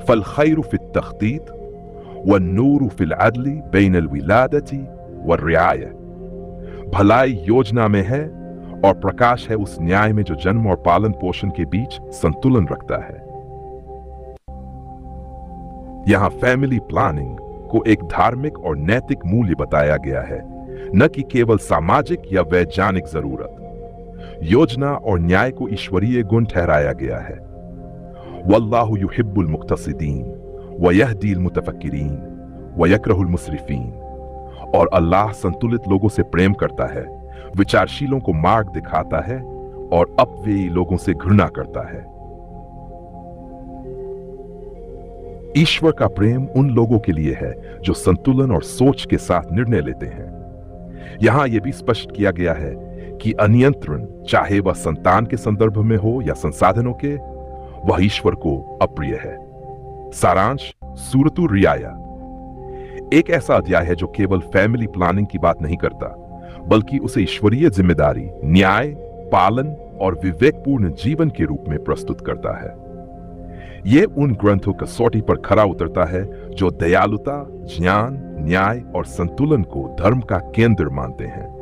फल खैरु फित तख्तीत व नूरु फिल अदली बैन अल विलादती व रियाया। भलाई योजना में है और प्रकाश है उस न्याय में जो जन्म और पालन पोषण के बीच संतुलन रखता है। यहां फैमिली प्लानिंग को एक धार्मिक और नैतिक मूल्य बताया गया है, न कि केवल सामाजिक या वैज्ञानिक जरूरत। योजना और न्याय को ईश्वरीय गुण ठहराया गया है। वल्लाहु युहिब्बुल मुक्तसिदीन व यहदील मुतफक्किरीन व यकरहुल मुसरिफीन। और अल्लाह संतुलित लोगों से प्रेम करता है, विचारशीलों को मार्ग दिखाता है और अपव्ययी लोगों से घृणा करता है। ईश्वर का प्रेम उन लोगों के लिए है जो संतुलन और सोच के साथ निर्णय लेते हैं। यहां यह भी स्पष्ट किया गया है कि अनियंत्रण, चाहे वह संतान के संदर्भ में हो या संसाधनों के, वह ईश्वर को अप्रिय है। सारांश, सूरतु रियाया एक ऐसा अध्याय है जो केवल फैमिली प्लानिंग की बात नहीं करता, बल्कि उसे ईश्वरीय जिम्मेदारी, न्याय, पालन और विवेकपूर्ण जीवन के रूप में प्रस्तुत करता है। यह उन ग्रंथों कसौटी पर खरा उतरता है जो दयालुता, ज्ञान, न्याय और संतुलन को धर्म का केंद्र मानते हैं।